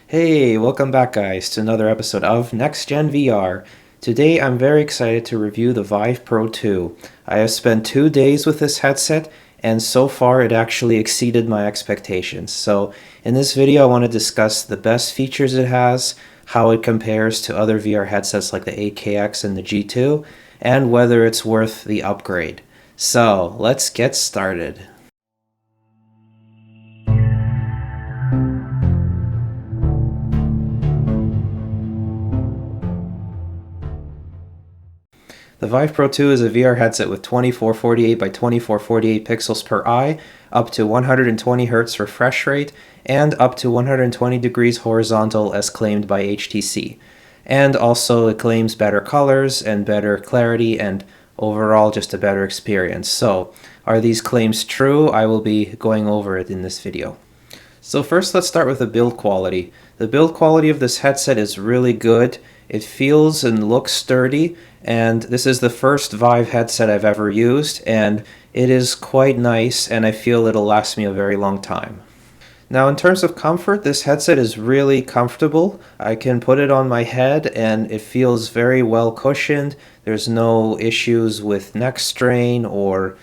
Hey, welcome back guys to another episode of Next Gen VR. Today I'm very excited to review the Vive Pro 2. I have spent 2 days with this headset and so far it actually exceeded my expectations. So in this video I want to discuss the best features it has, how it compares to other VR headsets like the 8KX and the G2, and whether it's worth the upgrade. So let's get started. The Vive Pro 2 is a VR headset with 2448 by 2448 pixels per eye, up to 120 Hz refresh rate, and up to 120 degrees horizontal as claimed by HTC. And also it claims better colors and better clarity and overall just a better experience. So, are these claims true? I will be going over it in this video. So first let's start with the build quality. The build quality of this headset is really good. It feels and looks sturdy, and this is the first Vive headset I've ever used, and it is quite nice, and I feel it'll last me a very long time. Now in terms of comfort, this headset is really comfortable. I can put it on my head and it feels very well cushioned. There's no issues with neck strain or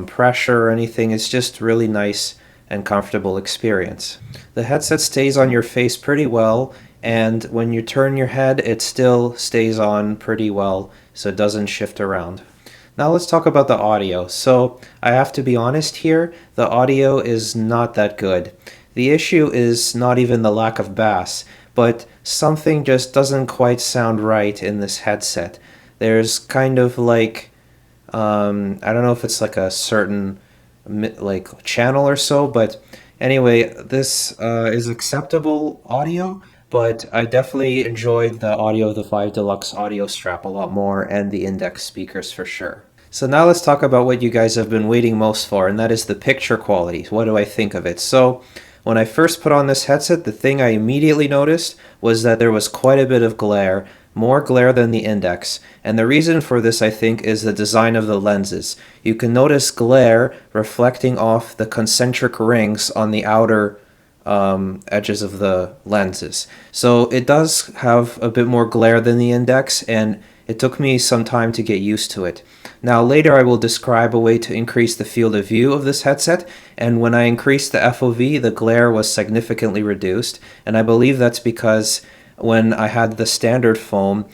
pressure or anything. It's just really nice and comfortable experience. The headset stays on your face pretty well, and when you turn your head it still stays on pretty well, so it doesn't shift around. Now let's talk about the audio. So I have to be honest here, the audio is not that good. The issue is not even the lack of bass, but something just doesn't quite sound right in this headset. There's kind of like, I don't know if it's like a certain like channel or so, but anyway, this is acceptable audio, but I definitely enjoyed the audio of the Vive Deluxe audio strap a lot more, and the index speakers for sure. So now let's talk about what you guys have been waiting most for, and that is the picture quality. What do I think of it? So when I first put on this headset, the thing I immediately noticed was that there was quite a bit of glare, more glare than the index. And the reason for this, I think, is the design of the lenses. You can notice glare reflecting off the concentric rings on the outer edges of the lenses. So it does have a bit more glare than the index, and it took me some time to get used to it. Now later I will describe a way to increase the field of view of this headset, and when I increased the FOV, the glare was significantly reduced, and I believe that's because when I had the standard foam,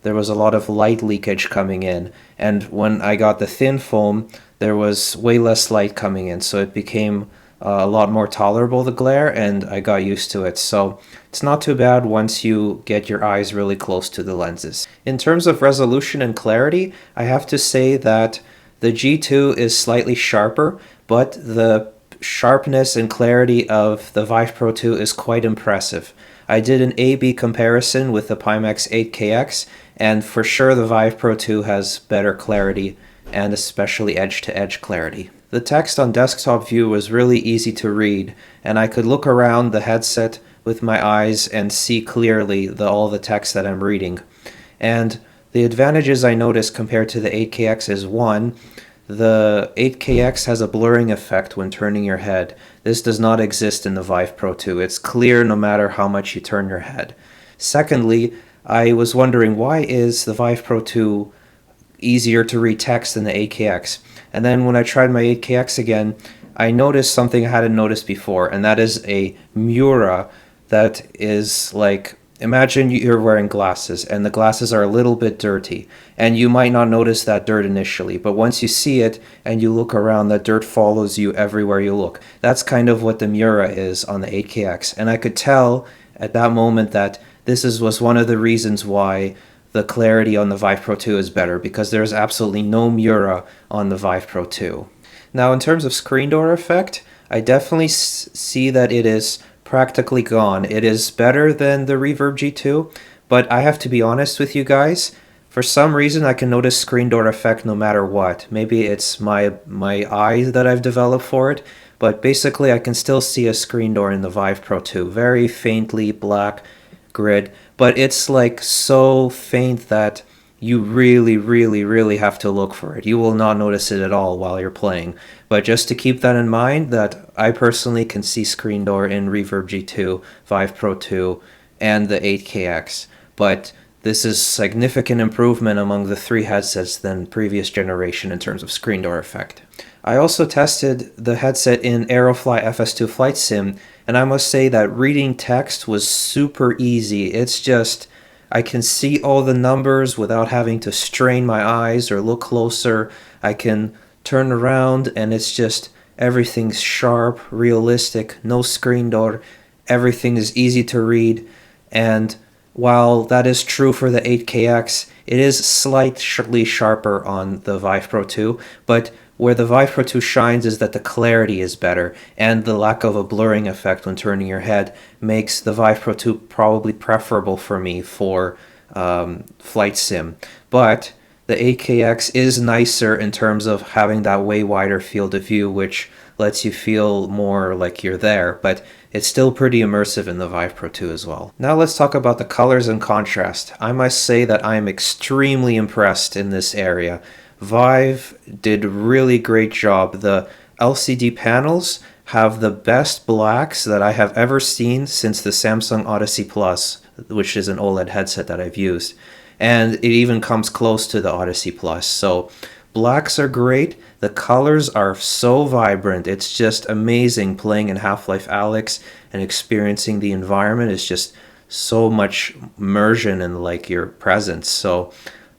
there was a lot of light leakage coming in, and when I got the thin foam, there was way less light coming in, so it became a lot more tolerable, the glare, and I got used to it. So it's not too bad once you get your eyes really close to the lenses. In terms of resolution and clarity, I have to say that the G2 is slightly sharper, but the sharpness and clarity of the Vive Pro 2 is quite impressive. I did an A-B comparison with the Pimax 8KX, and for sure the Vive Pro 2 has better clarity, and especially edge-to-edge clarity. The text on desktop view was really easy to read, and I could look around the headset with my eyes and see clearly all the text that I'm reading. And the advantages I noticed compared to the 8KX is one, the 8KX has a blurring effect when turning your head. This does not exist in the Vive Pro 2. It's clear no matter how much you turn your head. Secondly, I was wondering, why is the Vive Pro 2 easier to read text than the 8KX? And then when I tried my 8KX again, I noticed something I hadn't noticed before, and that is a Mura that is like, imagine you're wearing glasses and the glasses are a little bit dirty, and you might not notice that dirt initially, but once you see it and you look around, that dirt follows you everywhere you look. That's kind of what the Mura is on the 8KX, and I could tell at that moment that was one of the reasons why the clarity on the Vive Pro 2 is better, because there's absolutely no Mura on the Vive Pro 2. Now in terms of screen door effect, I definitely see that it is practically gone. It is better than the Reverb G2, but I have to be honest with you guys, for some reason I can notice screen door effect no matter what. Maybe it's my eye that I've developed for it, but basically I can still see a screen door in the Vive Pro 2, very faintly black grid, but it's like so faint that you really have to look for it. You will not notice it at all while you're playing. But just to keep that in mind, that I personally can see screen door in Reverb G2, Vive Pro 2, and the 8KX. But this is significant improvement among the three headsets than previous generation in terms of screen door effect. I also tested the headset in Aerofly FS2 Flight Sim, and I must say that reading text was super easy. It's just, I can see all the numbers without having to strain my eyes or look closer. I can turn around and it's just, everything's sharp, realistic, no screen door. Everything is easy to read, and while that is true for the 8KX, it is slightly sharper on the Vive Pro 2, but where the Vive Pro 2 shines is that the clarity is better, and the lack of a blurring effect when turning your head makes the Vive Pro 2 probably preferable for me for flight sim. But the 8KX is nicer in terms of having that way wider field of view, which lets you feel more like you're there, but it's still pretty immersive in the Vive Pro 2 as well. Now let's talk about the colors and contrast. I must say that I am extremely impressed in this area. Vive did a really great job. The LCD panels have the best blacks that I have ever seen since the Samsung Odyssey Plus, which is an OLED headset that I've used. And it even comes close to the Odyssey Plus. So blacks are great. The colors are so vibrant. It's just amazing playing in Half-Life Alyx and experiencing the environment. It's just so much immersion in like your presence. So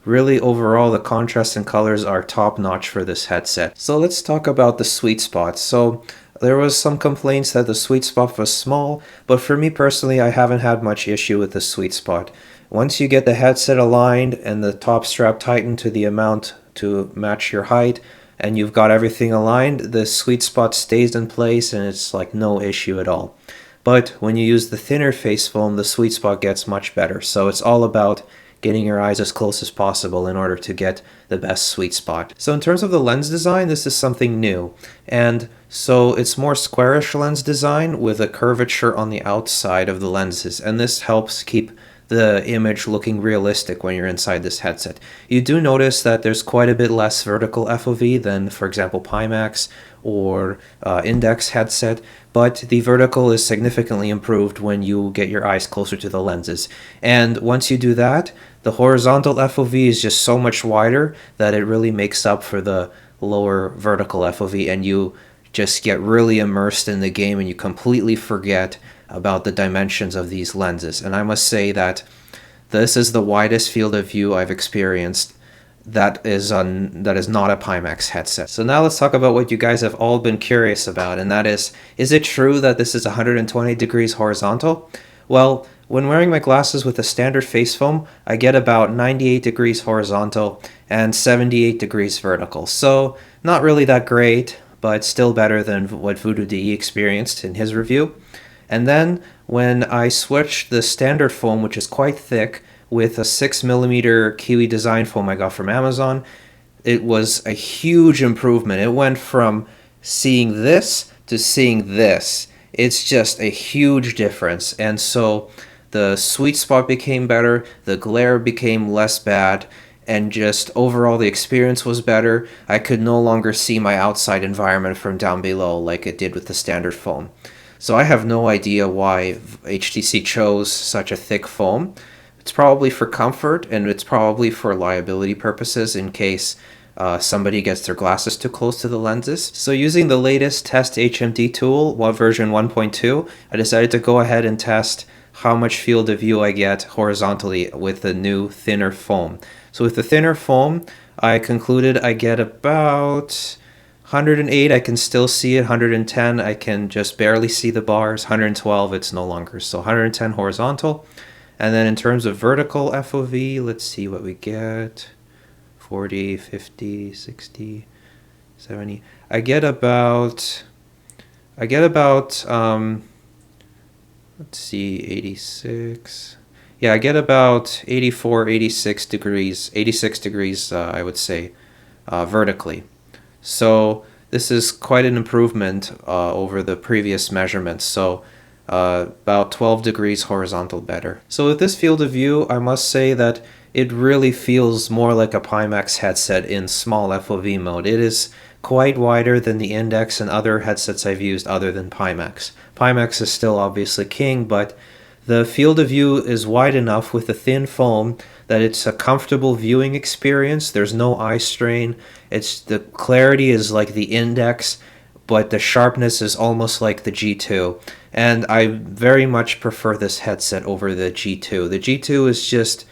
really overall the contrast and colors are top notch for this headset. So let's talk about the sweet spot. So there was some complaints that the sweet spot was small, but for me personally I haven't had much issue with the sweet spot. Once you get the headset aligned and the top strap tightened to the amount to match your height, and you've got everything aligned, the sweet spot stays in place and it's like no issue at all. But when you use the thinner face foam, the sweet spot gets much better. So it's all about getting your eyes as close as possible in order to get the best sweet spot. So in terms of the lens design, this is something new. And so it's more squarish lens design with a curvature on the outside of the lenses. And this helps keep the image looking realistic when you're inside this headset. You do notice that there's quite a bit less vertical FOV than, for example, Pimax or Index headset, but the vertical is significantly improved when you get your eyes closer to the lenses. And once you do that, the horizontal FOV is just so much wider that it really makes up for the lower vertical FOV, and you just get really immersed in the game and you completely forget about the dimensions of these lenses. And I must say that this is the widest field of view I've experienced that is not a Pimax headset. So now let's talk about what you guys have all been curious about, and that is it true that this is 120 degrees horizontal? Well, when wearing my glasses with a standard face foam, I get about 98 degrees horizontal and 78 degrees vertical. So not really that great, but still better than what Voodoo DE experienced in his review. And then when I switched the standard foam, which is quite thick, with a 6mm Kiwi design foam I got from Amazon, it was a huge improvement. It went from seeing this to seeing this. It's just a huge difference. And so the sweet spot became better, the glare became less bad, and just overall the experience was better. I could no longer see my outside environment from down below like it did with the standard foam. So I have no idea why HTC chose such a thick foam. It's probably for comfort, and it's probably for liability purposes in case somebody gets their glasses too close to the lenses. So using the latest Test HMD tool, version 1.2, I decided to go ahead and test how much field of view I get horizontally with the new thinner foam. So with the thinner foam, I concluded I get about 108, I can still see it. 110, I can just barely see the bars. 112, it's no longer. So 110 horizontal. And then in terms of vertical FOV, let's see what we get. 40, 50, 60, 70. I get about let's see, 86. Yeah, I get about 84, 86 degrees, I would say, vertically. So this is quite an improvement over the previous measurements. So about 12 degrees horizontal better. So with this field of view, I must say that it really feels more like a Pimax headset in small FOV mode. It is quite wider than the Index and other headsets I've used other than Pimax. Pimax is still obviously king, but the field of view is wide enough with the thin foam that it's a comfortable viewing experience. There's no eye strain. The clarity is like the Index, but the sharpness is almost like the G2. And I very much prefer this headset over the G2. The G2 is just,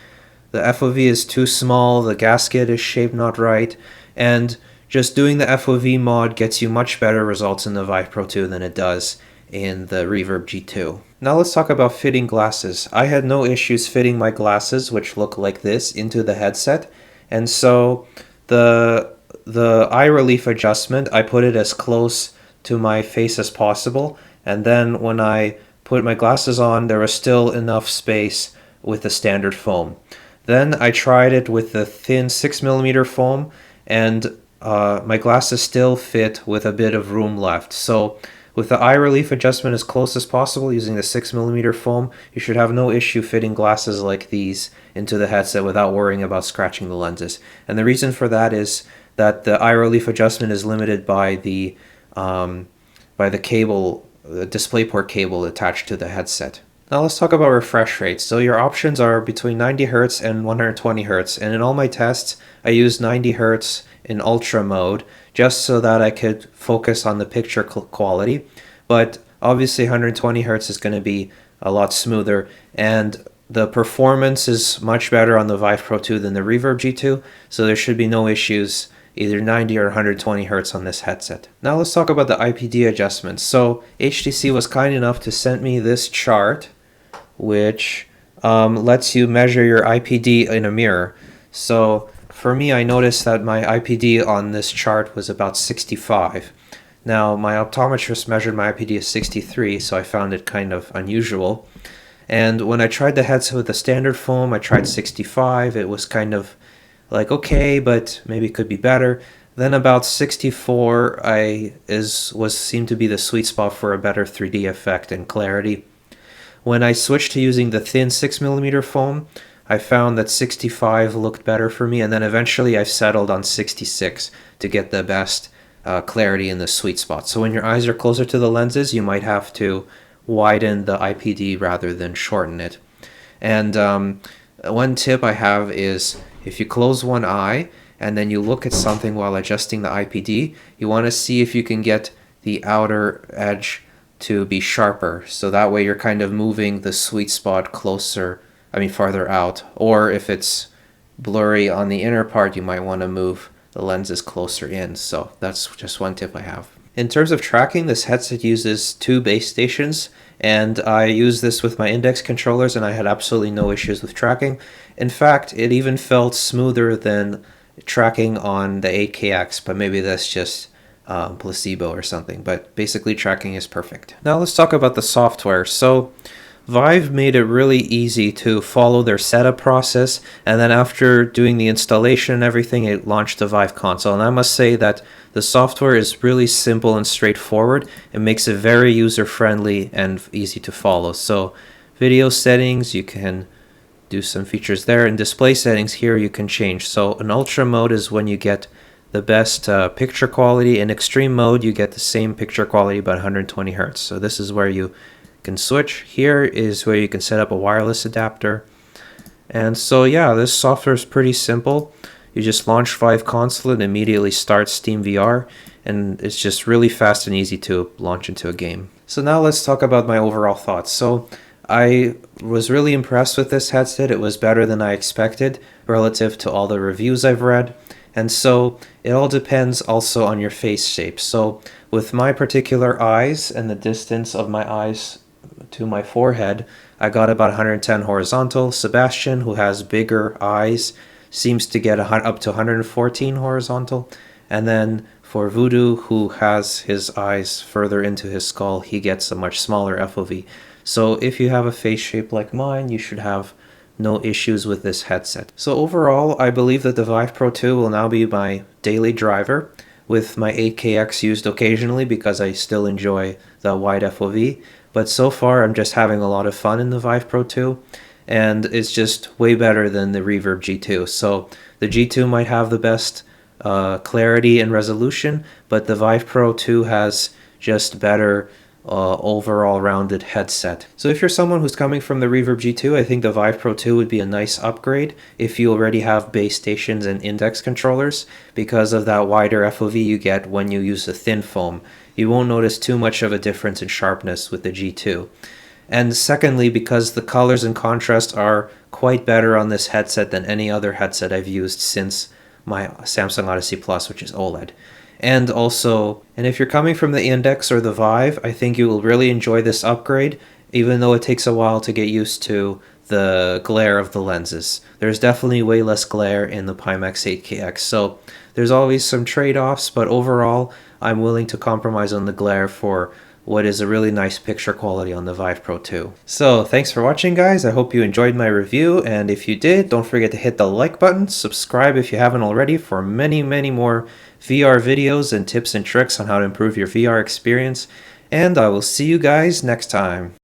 the FOV is too small, the gasket is shaped not right, and just doing the FOV mod gets you much better results in the Vive Pro 2 than it does in the Reverb G2. Now let's talk about fitting glasses. I had no issues fitting my glasses, which look like this, into the headset. And so the eye relief adjustment, I put it as close to my face as possible. And then when I put my glasses on, there was still enough space with the standard foam. Then I tried it with the thin 6mm foam, and my glasses still fit with a bit of room left. So with the eye relief adjustment as close as possible using the 6mm foam, you should have no issue fitting glasses like these into the headset without worrying about scratching the lenses. And the reason for that is that the eye relief adjustment is limited by the cable, the DisplayPort cable attached to the headset. Now let's talk about refresh rates. So your options are between 90 Hz and 120 Hz, and in all my tests I used 90 Hz in ultra mode just so that I could focus on the picture quality, but obviously 120 Hz is going to be a lot smoother, and the performance is much better on the Vive Pro 2 than the Reverb G2, so there should be no issues either 90 or 120 Hz on this headset. Now let's talk about the IPD adjustments. So HTC was kind enough to send me this chart which lets you measure your IPD in a mirror. So for me, I noticed that my IPD on this chart was about 65. Now my optometrist measured my IPD as 63, so I found it kind of unusual. And when I tried the headset with the standard foam, I tried 65. It was kind of like okay, but maybe it could be better. Then about 64 seemed to be the sweet spot for a better 3D effect and clarity. When I switched to using the thin 6mm foam, I found that 65 looked better for me, and then eventually I've settled on 66 to get the best clarity in the sweet spot. So when your eyes are closer to the lenses, you might have to widen the IPD rather than shorten it. And one tip I have is if you close one eye and then you look at something while adjusting the IPD, you want to see if you can get the outer edge to be sharper, so that way you're kind of moving the sweet spot farther out. Or if it's blurry on the inner part, you might want to move the lenses closer in. So that's just one tip I have. In terms of tracking, this headset uses 2 base stations, and I use this with my Index controllers and I had absolutely no issues with tracking. In fact, it even felt smoother than tracking on the 8KX, but maybe that's just placebo or something, but basically tracking is perfect. Now let's talk about the software. So Vive made it really easy to follow their setup process, and then after doing the installation and everything, it launched the Vive console. And I must say that the software is really simple and straightforward. It makes it very user-friendly and easy to follow. So video settings, you can do some features there, and display settings here you can change. So in ultra mode is when you get the best picture quality. In extreme mode, you get the same picture quality but 120 Hz. So this is where you can switch. Here is where you can set up a wireless adapter. And so yeah, this software is pretty simple. You just launch Vive console and immediately start Steam VR, and it's just really fast and easy to launch into a game. So now let's talk about my overall thoughts. So I was really impressed with this headset. It was better than I expected relative to all the reviews I've read. And so it all depends also on your face shape. So with my particular eyes and the distance of my eyes to my forehead, I got about 110 horizontal. Sebastian, who has bigger eyes, seems to get up to 114 horizontal. And then for Voodoo, who has his eyes further into his skull, he gets a much smaller FOV. So if you have a face shape like mine, you should have no issues with this headset. So overall, I believe that the Vive Pro 2 will now be my daily driver, with my 8KX used occasionally because I still enjoy the wide FOV. But so far, I'm just having a lot of fun in the Vive Pro 2. and it's just way better than the Reverb G2. So the G2 might have the best clarity and resolution, but the Vive Pro 2 has just better overall rounded headset. So if you're someone who's coming from the Reverb G2, I think the Vive Pro 2 would be a nice upgrade if you already have base stations and index controllers, because of that wider FOV you get when you use the thin foam. You won't notice too much of a difference in sharpness with the G2. And secondly, because the colors and contrast are quite better on this headset than any other headset I've used since my Samsung Odyssey Plus, which is OLED. And also, and if you're coming from the Index or the Vive, I think you will really enjoy this upgrade, even though it takes a while to get used to the glare of the lenses. There's definitely way less glare in the Pimax 8KX, so there's always some trade-offs, but overall, I'm willing to compromise on the glare for what is a really nice picture quality on the Vive Pro 2. So thanks for watching, guys. I hope you enjoyed my review, and if you did, don't forget to hit the like button, subscribe if you haven't already for many more VR videos and tips and tricks on how to improve your VR experience, and I will see you guys next time.